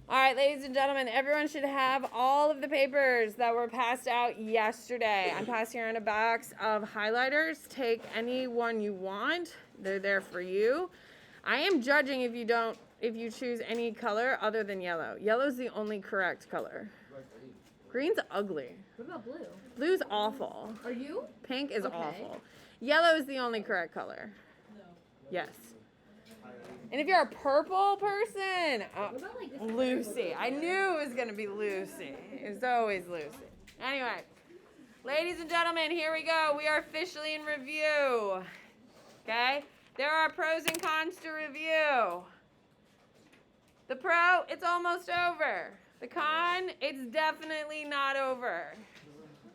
All right, ladies and gentlemen, everyone should have all of the papers that were passed out yesterday. I'm passing around a box of highlighters. Take any one you want. They're there for you. I am judging if you choose any color other than yellow. Yellow's the only correct color. Green's ugly. What about blue? Blue's awful. Are you? Pink is Okay. awful. Yellow is the only correct color. No. Yes. And if you're a purple person, What about like this? Lucy. I knew it was going to be Lucy. It was always Lucy. Anyway, ladies and gentlemen, here we go. We are officially in review. Okay? There are pros and cons to review. The pro, it's almost over. The con, it's definitely not over.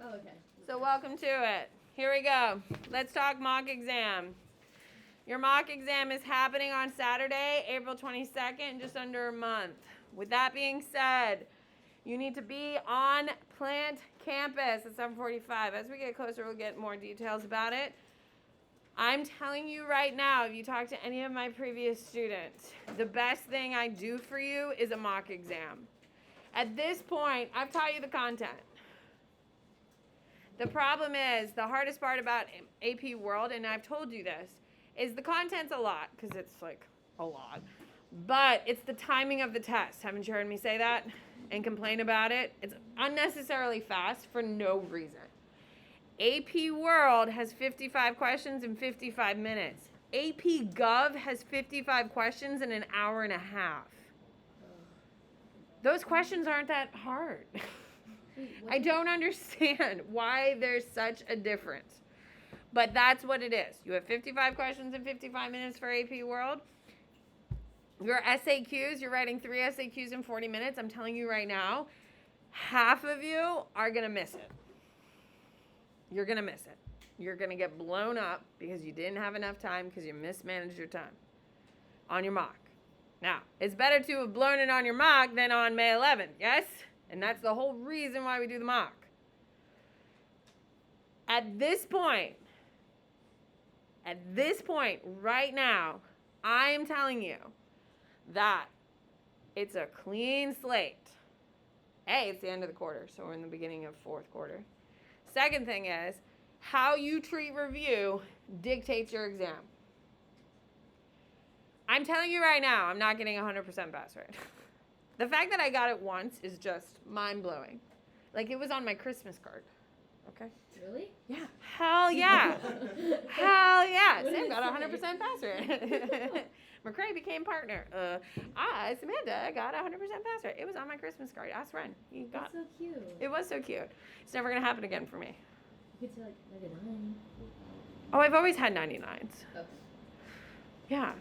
Oh, okay. So welcome to it. Here we go. Let's talk mock exam. Your mock exam is happening on Saturday, April 22nd, just under a month. With that being said, you need to be on Plant Campus at 7:45. As we get closer, we'll get more details about it. I'm telling you right now, if you talk to any of my previous students, the best thing I do for you is a mock exam. At this point, I've taught you the content. The problem is, the hardest part about AP World, and I've told you this, is the content's a lot, because it's like a lot. But it's the timing of the test. Haven't you heard me say that and complain about it? It's unnecessarily fast for no reason. AP World has 55 questions in 55 minutes. AP Gov has 55 questions in an hour and a half. Those questions aren't that hard. I don't understand why there's such a difference. But that's what it is. You have 55 questions in 55 minutes for AP World. Your SAQs, you're writing 3 SAQs in 40 minutes. I'm telling you right now, half of you are going to miss it. You're going to miss it. You're going to get blown up because you didn't have enough time because you mismanaged your time on your mock. Now, it's better to have blown it on your mock than on May 11th, yes? And that's the whole reason why we do the mock. At this point right now, I am telling you that it's a clean slate. A, it's the end of the quarter, so we're in the beginning of fourth quarter. Second thing is, how you treat review dictates your exam. I'm telling you right now, I'm not getting 100% pass rate. The fact that I got it once is just mind-blowing. Like, it was on my Christmas card. Okay? Really? Yeah. Hell yeah. Hell yeah. Sam got 100% pass rate. McCray became partner. Samantha got 100% pass rate. It was on my Christmas card. Ask Ren. He got. That's so cute. It was so cute. It's never going to happen again for me. You get to like 99. Oh, I've always had 99s. Oh. Yeah.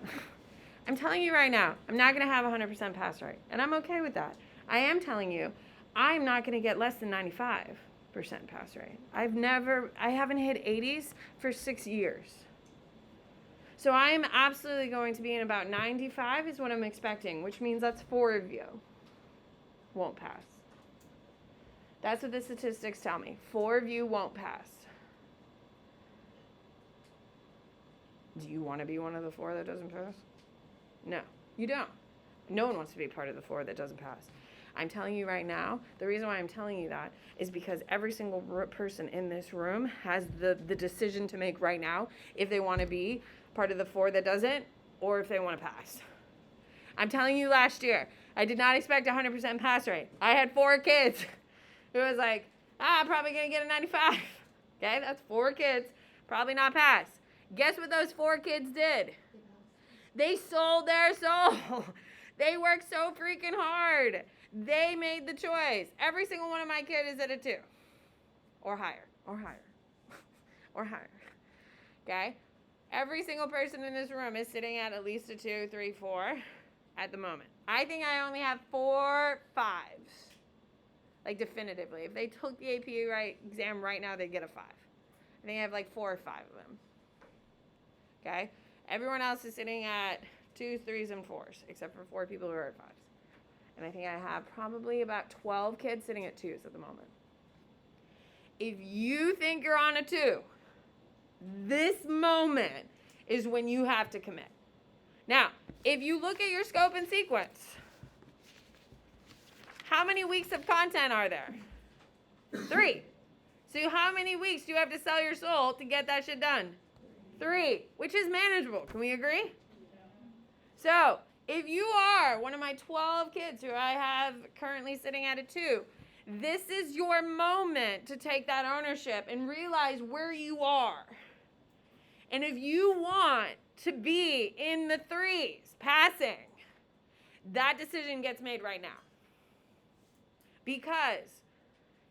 I'm telling you right now, I'm not going to have 100% pass rate. And I'm okay with that. I am telling you, I'm not going to get less than 95% pass rate. I haven't hit 80s for 6 years. So I'm absolutely going to be in about 95 is what I'm expecting, which means that's 4 of you won't pass. That's what the statistics tell me. 4 of you won't pass. Do you want to be one of the 4 that doesn't pass? No, you don't. No one wants to be part of the 4 that doesn't pass. I'm telling you right now, the reason why I'm telling you that is because every single person in this room has the decision to make right now if they want to be part of the 4 that doesn't or if they want to pass. I'm telling you last year, I did not expect 100% pass rate. I had 4 kids who was like, I'm probably going to get a 95. Okay, that's 4 kids, probably not pass. Guess what those 4 kids did? They sold their soul. They worked so freaking hard. They made the choice. Every single one of my kids is at a 2 or higher, or higher, or higher. Okay? Every single person in this room is sitting at least a 2, 3, 4 at the moment. I think I only have 4 5s. Like definitively. If they took the AP exam right now, they'd get a 5. I think I have like 4 or 5 of them. Okay? Everyone else is sitting at 2s, 3s, and 4s, except for 4 people who are at 5s. And I think I have probably about 12 kids sitting at 2s at the moment. If you think you're on a 2, this moment is when you have to commit. Now, if you look at your scope and sequence, many weeks of content are there? 3. So how many weeks do you have to sell your soul to get that shit done? 3, which is manageable. Can we agree? So if you are one of my 12 kids who I have currently sitting at a 2, this is your moment to take that ownership and realize where you are. And if you want to be in the 3s, passing, that decision gets made right now. Because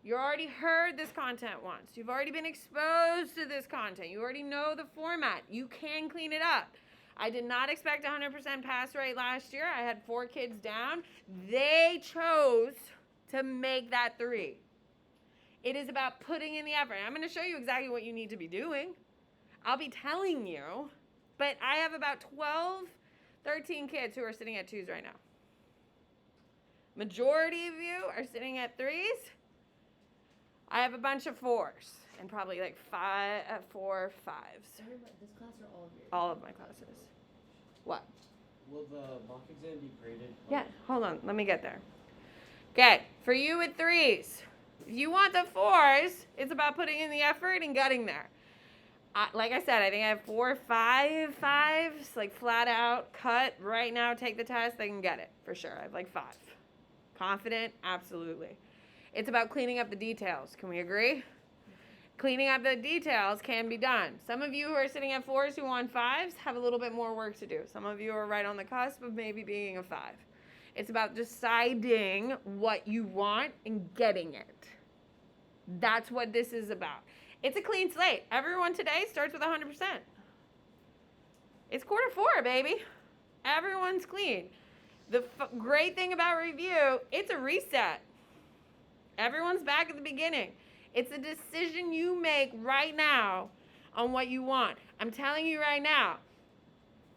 you already heard this content once. You've already been exposed to this content. You already know the format. You can clean it up. I did not expect 100% pass rate last year. I had 4 kids down. They chose to make that 3. It is about putting in the effort. I'm going to show you exactly what you need to be doing. I'll be telling you, but I have about 12, 13 kids who are sitting at 2s right now. Majority of you are sitting at 3s. I have a bunch of 4s and probably like 4 5s. This class or all of yours? All of my classes. What? Will the mock exam be graded? Yeah, hold on. Let me get there. Okay, for you with 3s, if you want the 4s, it's about putting in the effort and getting there. Like I said, I think I have 4 or 5 5s, like flat out cut right now. Take the test, they can get it for sure. I have like 5. Confident, absolutely. It's about cleaning up the details. Can we agree? Cleaning up the details can be done. Some of you who are sitting at 4s who want 5s have a little bit more work to do. Some of you are right on the cusp of maybe being a 5. It's about deciding what you want and getting it. That's what this is about. It's a clean slate. Everyone today starts with 100%. It's quarter 4, baby. Everyone's clean. The great thing about review, it's a reset. Everyone's back at the beginning. It's a decision you make right now on what you want. I'm telling you right now,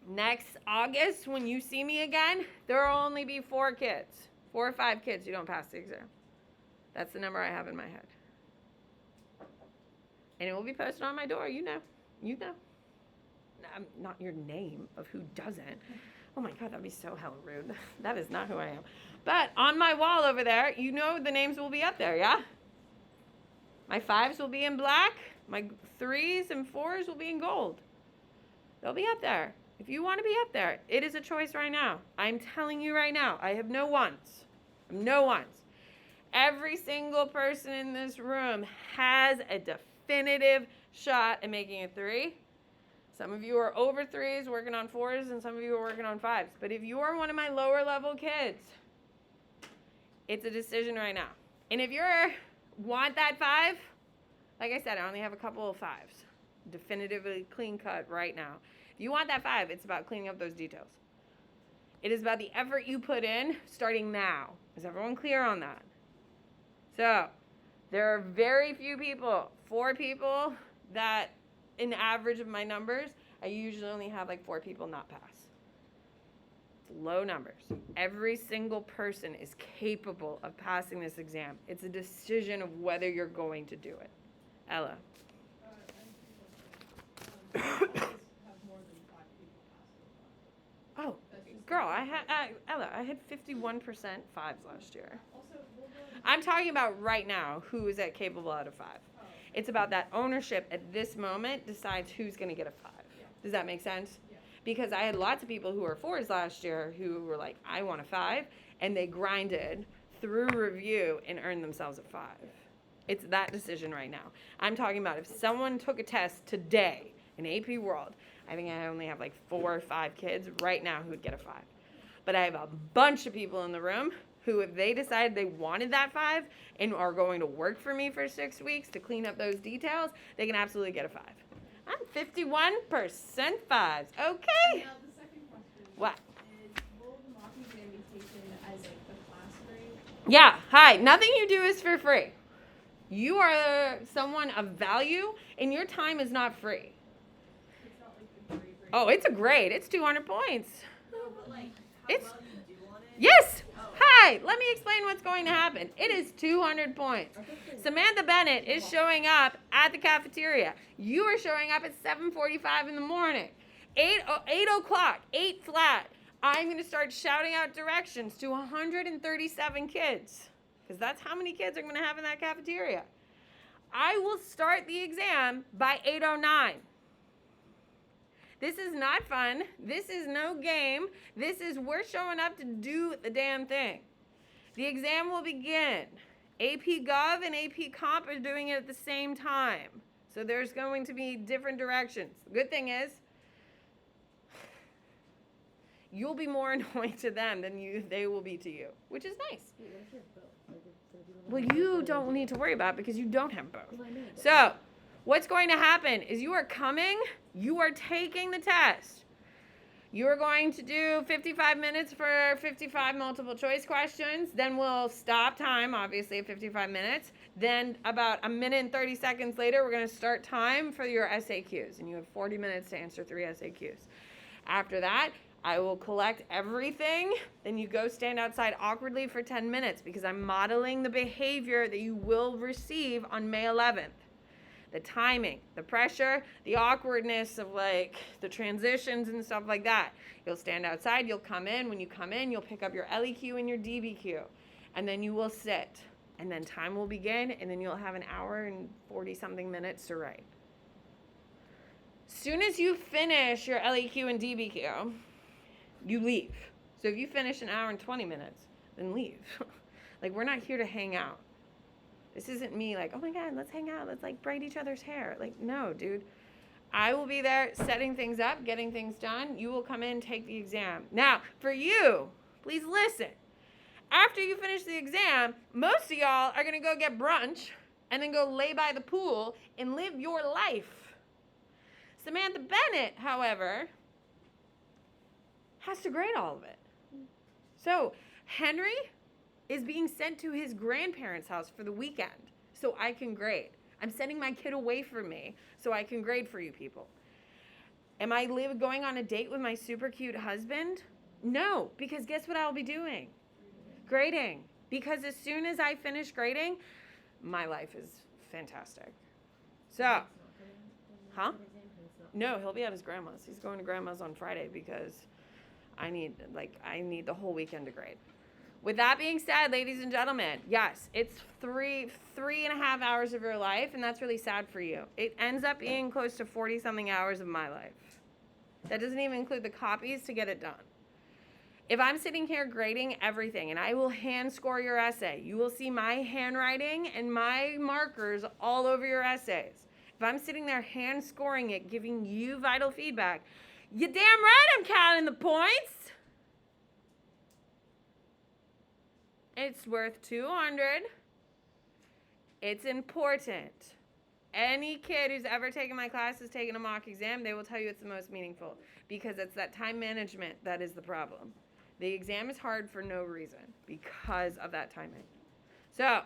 next August when you see me again, there will only be 4 kids. 4 or 5 kids who don't pass the exam. That's the number I have in my head. And it will be posted on my door. You know. You know. Not your name of who doesn't. Oh my God, that'd be so hella rude. That is not who I am. But on my wall over there, you know the names will be up there, yeah? My 5s will be in black. My 3s and 4s will be in gold. They'll be up there. If you want to be up there, it is a choice right now. I'm telling you right now, I have no ones. No ones. Every single person in this room has a definitive shot at making a 3. Some of you are over 3s working on 4s, and some of you are working on 5s. But if you are one of my lower level kids, it's a decision right now. And if you want that 5, like I said, I only have a couple of 5s. Definitively clean cut right now. If you want that 5, it's about cleaning up those details. It is about the effort you put in starting now. Is everyone clear on that? So, there are very few people, 4 people, that in average of my numbers, I usually only have like 4 people not pass. It's low numbers. Every single person is capable of passing this exam. It's a decision of whether you're going to do it. Ella. Oh, girl, Ella, I had 51% 5s last year. I'm talking about right now who is at capable out of 5. It's about that ownership at this moment decides who's going to get a 5. Yeah. Does that make sense? Yeah. Because I had lots of people who were 4s last year who were like, I want a 5, and they grinded through review and earned themselves a 5. It's that decision right now. I'm talking about if someone took a test today in AP World, I think I only have like 4 or 5 kids right now who would get a 5. But I have a bunch of people in the room who, if they decided they wanted that 5 and are going to work for me for 6 weeks to clean up those details, they can absolutely get a 5. I'm 51% 5s. Okay. Now the second question What? is, will the mock exam be taken as like the class grade? Yeah. Hi. Nothing you do is for free. You are someone of value, and your time is not free. It's not like the grade. Oh, it's a grade. It's 200 points. No, but like how It's- well you do on it. Yes. Hi, let me explain what's going to happen. It is 200 points. Samantha Bennett is showing up at the cafeteria. You are showing up at 7:45 in the morning. 8 o'clock, 8 flat. I'm going to start shouting out directions to 137 kids. because that's how many kids are going to have in that cafeteria. I will start the exam by 8:09. This is not fun. This is no game. This is we're showing up to do the damn thing. The exam will begin. AP Gov and AP Comp are doing it at the same time. So there's going to be different directions. The good thing is, you'll be more annoying to them than they will be to you, which is nice. Wait, what if you have both? Like, if some people Well, have you both, don't like, need to worry about it because you don't have both. Well, I know, but- So, what's going to happen is you are coming, you are taking the test. You are going to do 55 minutes for 55 multiple choice questions. Then we'll stop time, obviously, at 55 minutes. Then about a minute and 30 seconds later, we're going to start time for your SAQs. And you have 40 minutes to answer 3 SAQs. After that, I will collect everything. Then you go stand outside awkwardly for 10 minutes because I'm modeling the behavior that you will receive on May 11th. The timing, the pressure, the awkwardness of like the transitions and stuff like that. You'll stand outside, you'll come in. When you come in, you'll pick up your LEQ and your DBQ. And then you will sit. And then time will begin, and then you'll have an hour and 40 something minutes to write. Soon as you finish your LEQ and DBQ, you leave. So if you finish an hour and 20 minutes, then leave. Like, we're not here to hang out. This isn't me like, oh my God, let's hang out. Let's like braid each other's hair. Like, no, dude. I will be there setting things up, getting things done. You will come in, take the exam. Now, for you, please listen. After you finish the exam, most of y'all are going to go get brunch and then go lay by the pool and live your life. Samantha Bennett, however, has to grade all of it. So, Henry is being sent to his grandparents' house for the weekend so I can grade. I'm sending my kid away from me so I can grade for you people. Am I going on a date with my super cute husband? No, because guess what I'll be doing? Grading. Because as soon as I finish grading, my life is fantastic. So, huh? No, he'll be at his grandma's. He's going to grandma's on Friday because I need the whole weekend to grade. With that being said, ladies and gentlemen, yes, it's three and a half hours of your life, and that's really sad for you. It ends up being close to 40-something hours of my life. That doesn't even include the copies to get it done. If I'm sitting here grading everything, and I will hand score your essay, you will see my handwriting and my markers all over your essays. If I'm sitting there hand scoring it, giving you vital feedback, you damn right I'm counting the points. It's worth 200. It's important. Any kid who's ever taken my class has taken a mock exam, they will tell you it's the most meaningful because it's that time management that is the problem. The exam is hard for no reason because of that timing. So,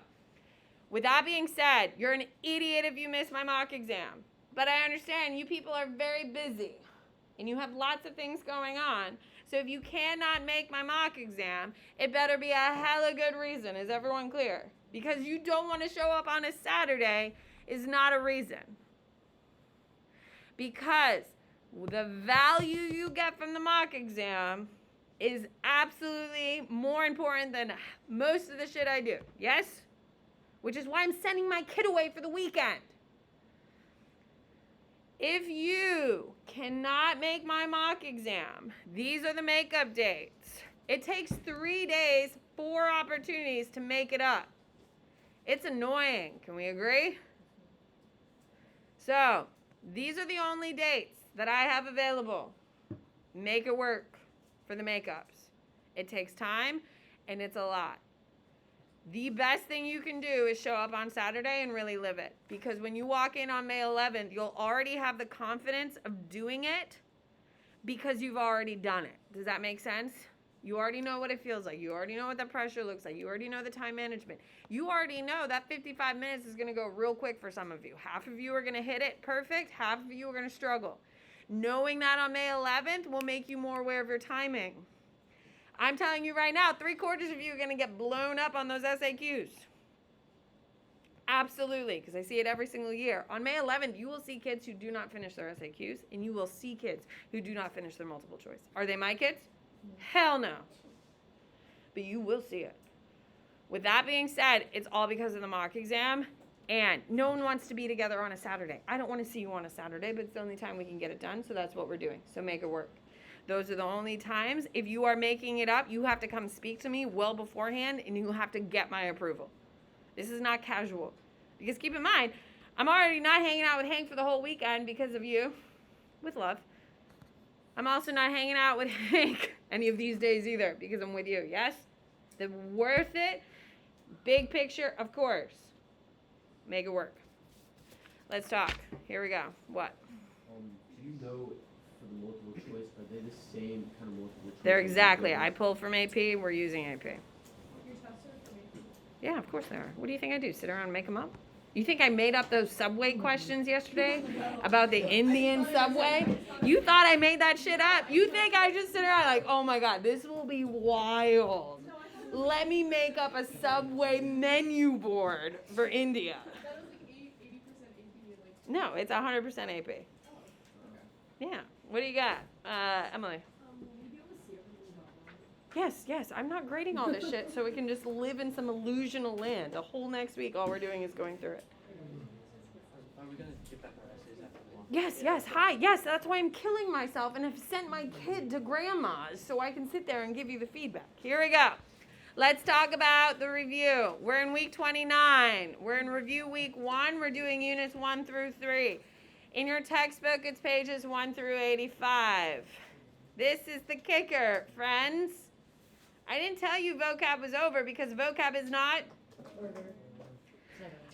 with that being said, you're an idiot if you miss my mock exam. But I understand you people are very busy and you have lots of things going on. So if you cannot make my mock exam, it better be a hella good reason. Is everyone clear? Because you don't want to show up on a Saturday is not a reason. Because the value you get from the mock exam is absolutely more important than most of the shit I do. Yes? Which is why I'm sending my kid away for the weekend. If you cannot make my mock exam, these are the makeup dates. It takes 3 days, 4 opportunities to make it up. It's annoying. Can we agree? So, these are the only dates that I have available. Make it work for the makeups. It takes time, and it's a lot. The best thing you can do is show up on Saturday and really live it. Because when you walk in on May 11th, you'll already have the confidence of doing it because you've already done it. Does that make sense? You already know what it feels like. You already know what the pressure looks like. You already know the time management. You already know that 55 minutes is going to go real quick for some of you. Half of you are going to hit it perfect. Half of you are going to struggle. Knowing that on May 11th will make you more aware of your timing. I'm telling you right now, 3/4 of you are going to get blown up on those SAQs. Absolutely, because I see it every single year. On May 11th, you will see kids who do not finish their SAQs, and you will see kids who do not finish their multiple choice. Are they my kids? Hell no. But you will see it. With that being said, it's all because of the mock exam, and no one wants to be together on a Saturday. I don't want to see you on a Saturday, but it's the only time we can get it done, so that's what we're doing. So make it work. Those are the only times. If you are making it up, you have to come speak to me well beforehand, and you have to get my approval. This is not casual. Because keep in mind, I'm already not hanging out with Hank for the whole weekend because of you. With love. I'm also not hanging out with Hank any of these days either because I'm with you. Yes? The worth it, big picture, of course. Make it work. Let's talk. Here we go. What? Do you know for the multiple choice, are they the same kind of multiple choice? They're exactly. I pulled from AP. We're using AP. Your tests are for me. Yeah, of course they are. What do you think I do? Sit around and make them up? You think I made up those subway questions yesterday about the Indian subway? You thought I made that shit up? You think I just sit around like, oh my God, this will be wild. Let me make up a subway menu board for India. That was like 80% AP and like. No, it's 100% AP. Yeah. What do you got, Emily? Will we be able to see everything? Yes. I'm not grading all this shit so we can just live in some illusional land. The whole next week, all we're doing is going through it. Are we gonna get back our essays after the walk? Yes. Hi. Yes, that's why I'm killing myself and have sent my kid to grandma's so I can sit there and give you the feedback. Here we go. Let's talk about the review. We're in week 29. We're in review week 1. We're doing units 1 through 3. In your textbook, it's pages 1 through 85. This is the kicker, friends. I didn't tell you vocab was over because vocab is not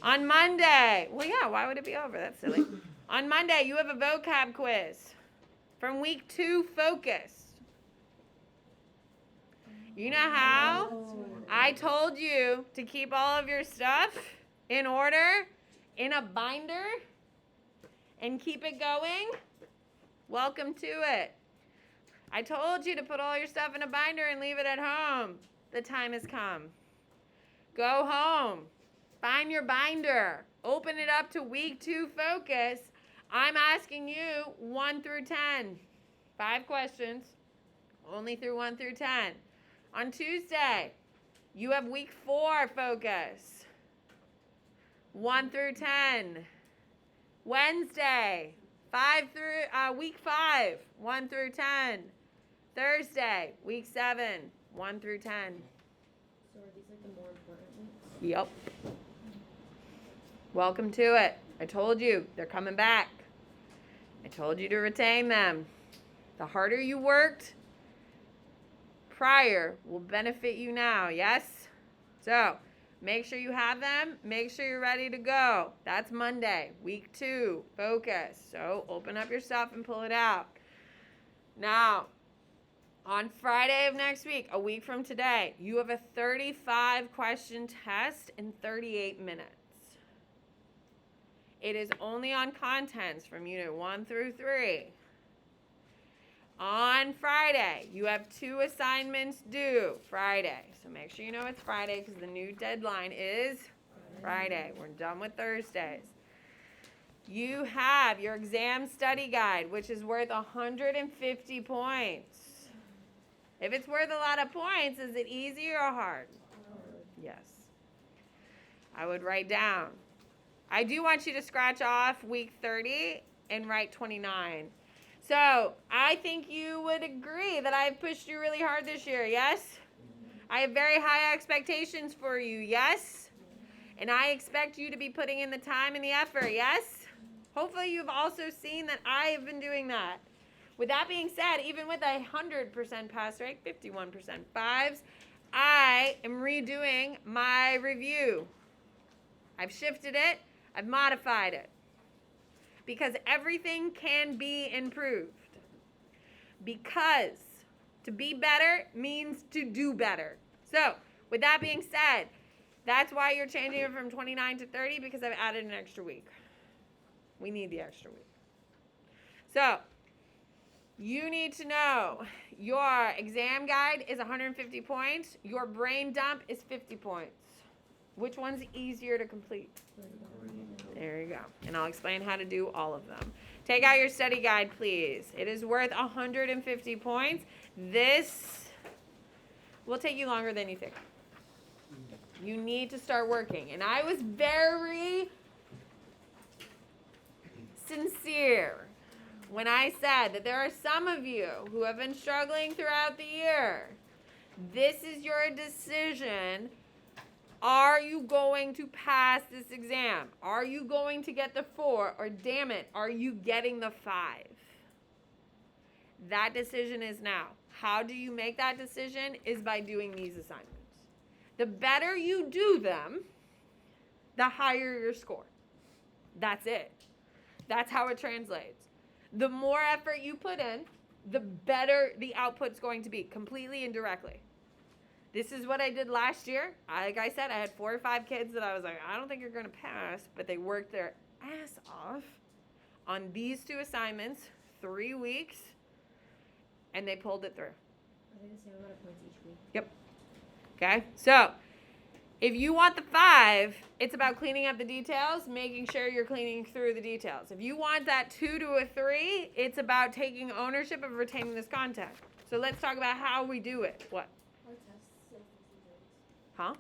on Monday. Well, yeah, why would it be over? That's silly. On Monday, you have a vocab quiz from week 2 focus. You know how? I told you to keep all of your stuff in order, in a binder, and keep it going. Welcome to it. I told you to put all your stuff in a binder and leave it at home. The time has come. Go home. Find your binder. Open it up to week 2 focus. I'm asking you 1 through 10. 5 questions. Only through 1 through 10. On Tuesday, you have week 4 focus. 1 through 10. Wednesday, week 5, 1 through 10. Thursday, week 7, 1 through 10. So are these like the more important weeks? Yep. Welcome to it. I told you, they're coming back. I told you to retain them. The harder you worked prior will benefit you now, yes? So, make sure you have them. Make sure you're ready to go. That's Monday, week 2, focus. So, open up your stuff and pull it out. Now, on Friday of next week, a week from today, you have a 35-question test in 38 minutes. It is only on contents from unit 1 through 3. On Friday, you have 2 assignments due Friday. So make sure you know it's Friday because the new deadline is Friday. We're done with Thursdays. You have your exam study guide, which is worth 150 points. If it's worth a lot of points, is it easy or hard? Yes. I would write down. I do want you to scratch off week 30 and write 29. So, I think you would agree that I've pushed you really hard this year, yes? I have very high expectations for you, yes? And I expect you to be putting in the time and the effort, yes? Hopefully you've also seen that I have been doing that. With that being said, even with a 100% pass rate, 51% 5s, I am redoing my review. I've shifted it, I've modified it. Because everything can be improved. Because to be better means to do better. So, with that being said, that's why you're changing it from 29 to 30 because I've added an extra week. We need the extra week. So, you need to know your exam guide is 150 points. Your brain dump is 50 points. Which one's easier to complete? There you go. And I'll explain how to do all of them. Take out your study guide, please. It is worth 150 points. This will take you longer than you think. You need to start working. And I was very sincere when I said that there are some of you who have been struggling throughout the year. This is your decision. Are you going to pass this exam? Are you going to get the 4? Or damn it, are you getting the 5? That decision is now. How do you make that decision? Is by doing these assignments. The better you do them, the higher your score. That's it. That's how it translates. The more effort you put in, the better the output's going to be, completely and directly. This is what I did last year. Like I said, I had 4 or 5 kids that I was like, I don't think you're going to pass, but they worked their ass off on these 2 assignments, 3 weeks, and they pulled it through. Are they the same amount of points each week? Yep. Okay, so if you want the 5, it's about cleaning up the details, making sure you're cleaning through the details. If you want that 2 to a 3, it's about taking ownership of retaining this content. So let's talk about how we do it. What? Our tests still 50 points. Huh? Our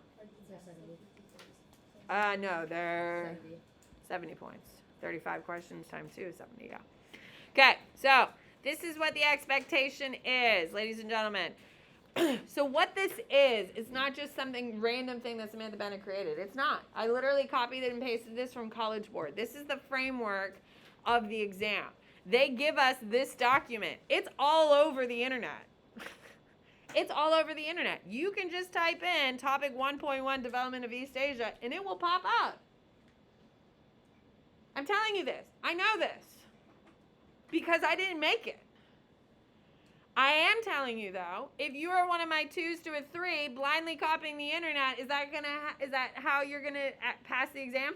Yeah, tests 70. still 50 points. No, they're 70. 70 points. 35 questions times 2 is 70, yeah. Okay, so this is what the expectation is, ladies and gentlemen. So what this is, it's not just something random thing that Samantha Bennett created. It's not. I literally copied it and pasted this from College Board. This is the framework of the exam. They give us this document. It's all over the internet. It's all over the internet. You can just type in topic 1.1 development of East Asia and it will pop up. I'm telling you this. I know this because I didn't make it. I am telling you though, if you are one of my 2s to a 3 blindly copying the internet, is that how you're gonna pass the exam?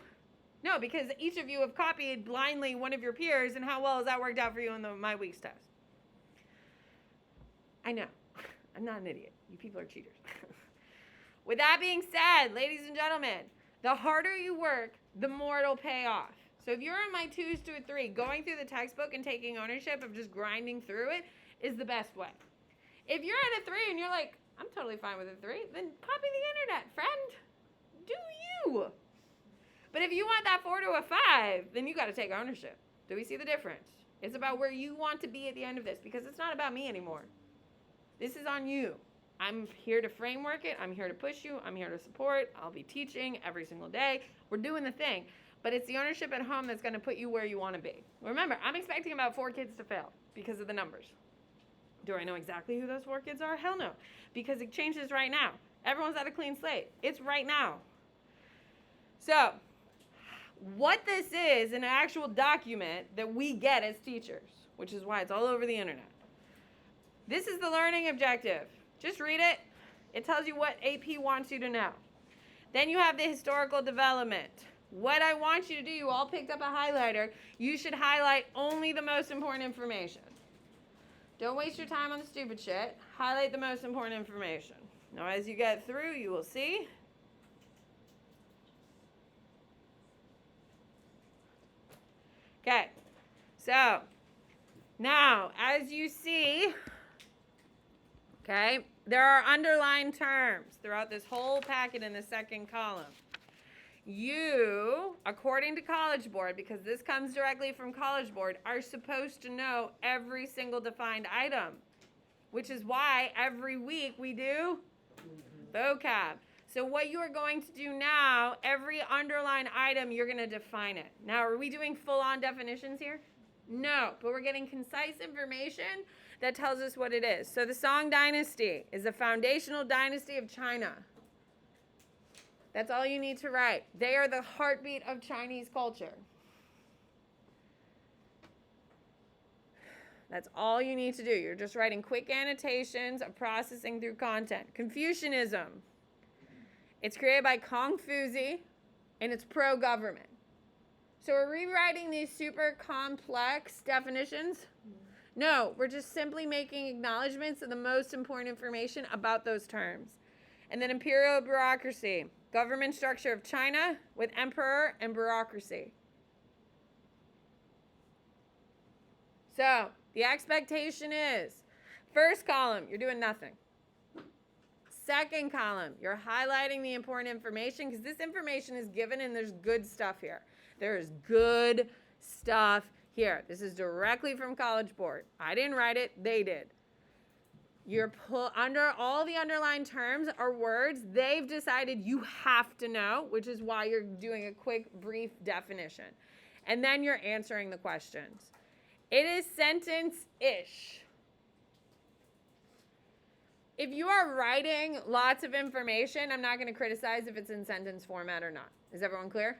No, because each of you have copied blindly one of your peers, and how well has that worked out for you in my week's test? I know. I'm not an idiot. You people are cheaters. With that being said, ladies and gentlemen, the harder you work, the more it'll pay off. So if you're in my 2s to a 3, going through the textbook and taking ownership of just grinding through it is the best way. If you're at a 3 and you're like, I'm totally fine with a 3, then copy the internet, friend. Do you? But if you want that 4 to a 5, then you got to take ownership. Do we see the difference? It's about where you want to be at the end of this, because it's not about me anymore. This is on you. I'm here to framework it. I'm here to push you. I'm here to support. I'll be teaching every single day. We're doing the thing. But it's the ownership at home that's going to put you where you want to be. Remember, I'm expecting about 4 kids to fail because of the numbers. Do I know exactly who those 4 kids are? Hell no. Because it changes right now. Everyone's at a clean slate. It's right now. So, what this is an actual document that we get as teachers, which is why it's all over the internet. This is the learning objective. Just read it. It tells you what AP wants you to know. Then you have the historical development. What I want you to do, you all picked up a highlighter. You should highlight only the most important information. Don't waste your time on the stupid shit. Highlight the most important information. Now, as you get through, you will see. Okay. So, now, as you see, okay, there are underlined terms throughout this whole packet in the second column. You, according to College Board, because this comes directly from College Board, are supposed to know every single defined item, which is why every week we do vocab. So what you are going to do now, every underlined item, you're going to define it. Now, are we doing full-on definitions here? No, but we're getting concise information that tells us what it is. So the Song Dynasty is a foundational dynasty of China. That's all you need to write. They are the heartbeat of Chinese culture. That's all you need to do. You're just writing quick annotations of processing through content. Confucianism. It's created by Confucius, and it's pro-government. So are we writing these super complex definitions? No, we're just simply making acknowledgments of the most important information about those terms. And then imperial bureaucracy. Government structure of China with emperor and bureaucracy. So, the expectation is, first column, you're doing nothing. Second column, you're highlighting the important information because this information is given and there's good stuff here. There's good stuff here. This is directly from College Board. I didn't write it, they did. You're under all the underlined terms are words they've decided you have to know, which is why you're doing a quick, brief definition. And then you're answering the questions. It is sentence-ish. If you are writing lots of information, I'm not going to criticize if it's in sentence format or not. Is everyone clear?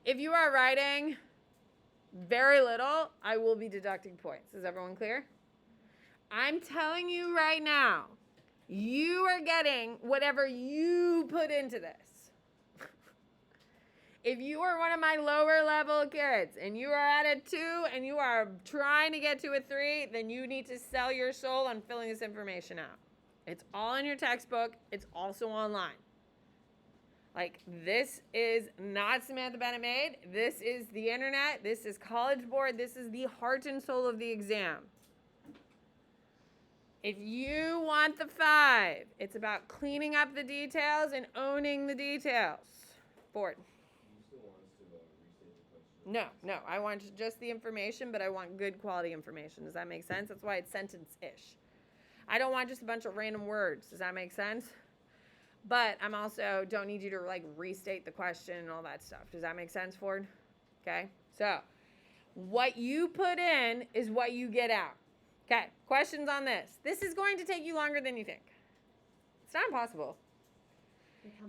If you are writing very little, I will be deducting points. Is everyone clear? I'm telling you right now, you are getting whatever you put into this. If you are one of my lower level kids and you are at a 2 and you are trying to get to a 3, then you need to sell your soul on filling this information out. It's all in your textbook. It's also online. Like, this is not Samantha Bennett made. This is the internet. This is College Board. This is the heart and soul of the exam. If you want the 5, it's about cleaning up the details and owning the details. Ford. No, I want just the information, but I want good quality information. Does that make sense? That's why it's sentence-ish. I don't want just a bunch of random words. Does that make sense? But I'm also don't need you to like restate the question and all that stuff. Does that make sense, Ford? Okay, so what you put in is what you get out. Okay, questions on this. This is going to take you longer than you think. It's not impossible.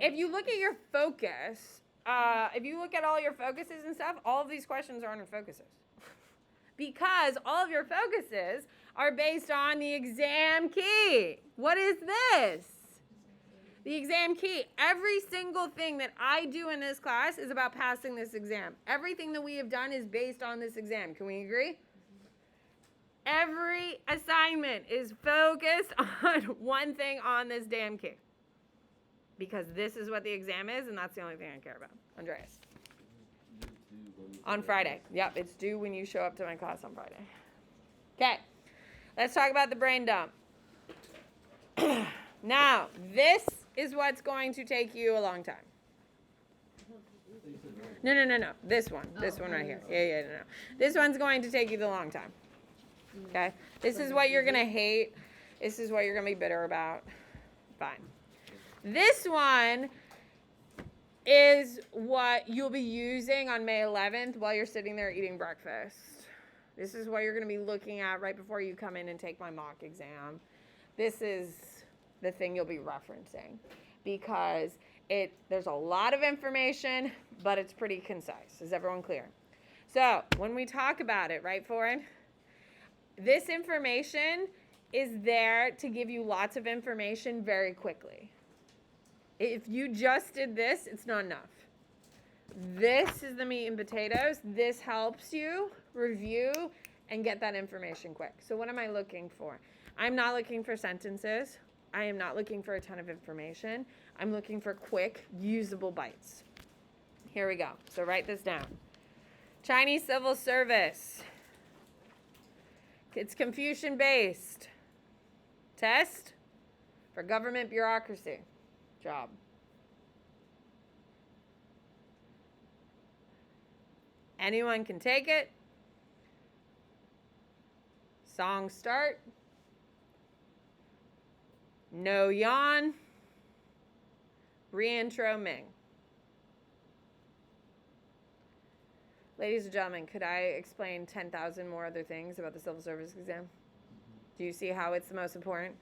If you look at your focus, if you look at all your focuses and stuff, all of these questions are on your focuses. Because all of your focuses are based on the exam key. What is this? The exam key. Every single thing that I do in this class is about passing this exam. Everything that we have done is based on this exam. Can we agree? Every assignment is focused on one thing on this damn key. Because this is what the exam is, and that's the only thing I care about. Andreas. On Friday. Yep, it's due when you show up to my class on Friday. Okay, let's talk about the brain dump. Now, this is what's going to take you a long time. No. This one right here. Yeah, no. This one's going to take you the long time. Okay? This is what you're going to hate. This is what you're going to be bitter about. Fine. This one is what you'll be using on May 11th while you're sitting there eating breakfast. This is what you're going to be looking at right before you come in and take my mock exam. This is the thing you'll be referencing because there's a lot of information, but it's pretty concise. Is everyone clear? So when we talk about it, right, Foreign? This information is there to give you lots of information very quickly. If you just did this, it's not enough. This is the meat and potatoes. This helps you review and get that information quick. So what am I looking for? I'm not looking for sentences. I am not looking for a ton of information. I'm looking for quick, usable bites. Here we go. So write this down. Chinese civil service. It's Confucian-based. Test for government bureaucracy. Job. Anyone can take it. Song start. No yawn. Reintro Ming. Ladies and gentlemen, could I explain 10,000 more other things about the civil service exam? Do you see how it's the most important?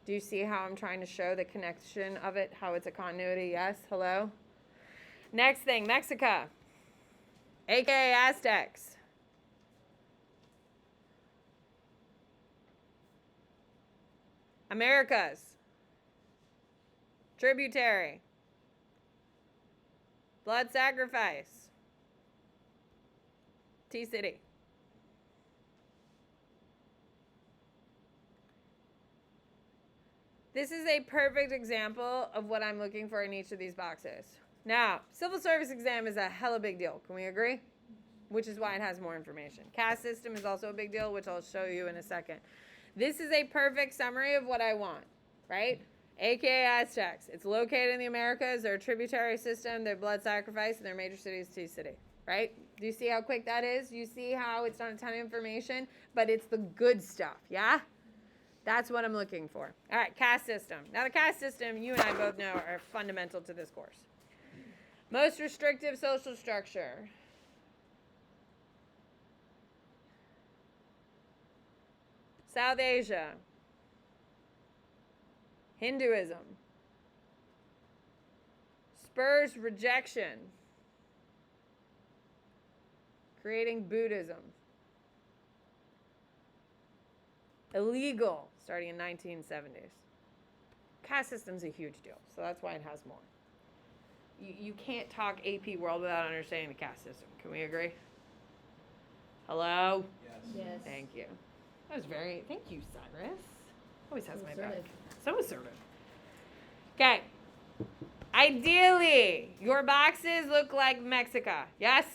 Do you see how I'm trying to show the connection of it, how it's a continuity? Yes? Hello? Next thing, Mexico, aka Aztecs. Americas, tributary, blood sacrifice, T-City. This is a perfect example of what I'm looking for in each of these boxes. Now, civil service exam is a hella big deal. Can we agree? Which is why it has more information. Caste system is also a big deal, which I'll show you in a second. This is a perfect summary of what I want, right? aka Aztecs. It's located in the Americas. They're a tributary system. They're blood sacrifice, and their major city is Tea City. Right? Do you see how quick that is? You see how it's not a ton of information, but it's the good stuff. Yeah? That's what I'm looking for. All right, caste system. Now, the caste system, you and I both know, are fundamental to this course. Most restrictive social structure. South Asia. Hinduism. Spurs rejection. Creating Buddhism. Illegal starting in 1970s. Caste system's a huge deal, so that's why it has more. You can't talk AP World without understanding the caste system. Can we agree? Hello? Yes. Thank you. That was very, thank you, Cyrus. Always has my back. Assertive. So assertive. Okay. Ideally, your boxes look like Mexico. Yes?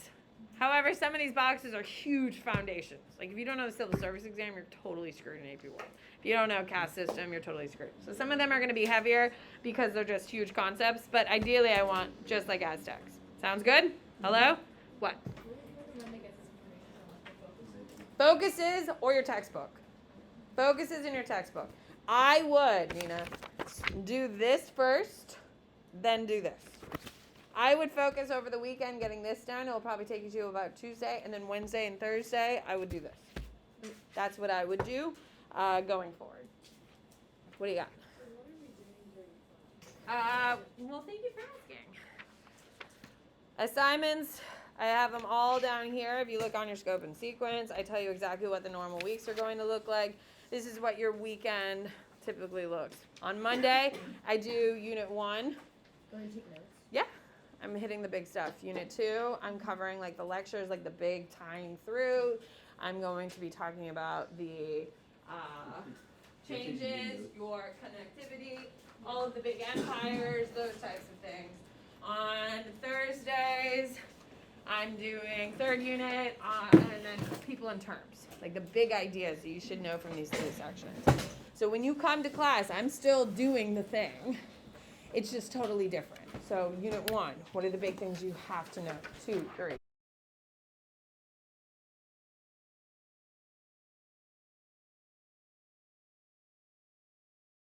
However, some of these boxes are huge foundations. Like if you don't know the civil service exam, you're totally screwed in AP World. If you don't know caste system, you're totally screwed. So some of them are going to be heavier because they're just huge concepts. But ideally, I want just like Aztecs. Sounds good? Hello? What? When they get this information on like the focus. Focuses or your textbook. Focuses in your textbook. I would, Nina, do this first, then do this. I would focus over the weekend getting this done. It'll probably take you to about Tuesday, and then Wednesday and Thursday, I would do this. That's what I would do going forward. What do you got? Well, thank you for asking. Assignments, I have them all down here. If you look on your scope and sequence, I tell you exactly what the normal weeks are going to look like. This is what your weekend typically looks. On Monday, I do Unit 1. Go and take notes. Yeah, I'm hitting the big stuff. Unit 2, I'm covering like the lectures, like the big tying through. I'm going to be talking about the changes, your connectivity, all of the big empires, those types of things. On Thursdays, I'm doing third unit, and then people and terms, like the big ideas that you should know from these two sections. So when you come to class, I'm still doing the thing. It's just totally different. So unit 1, what are the big things you have to know? 2, 3.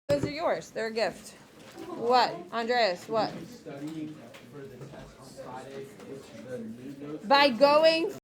Those are yours. They're a gift. What? Andreas, what? Studying for the test on Friday with the new notes. By going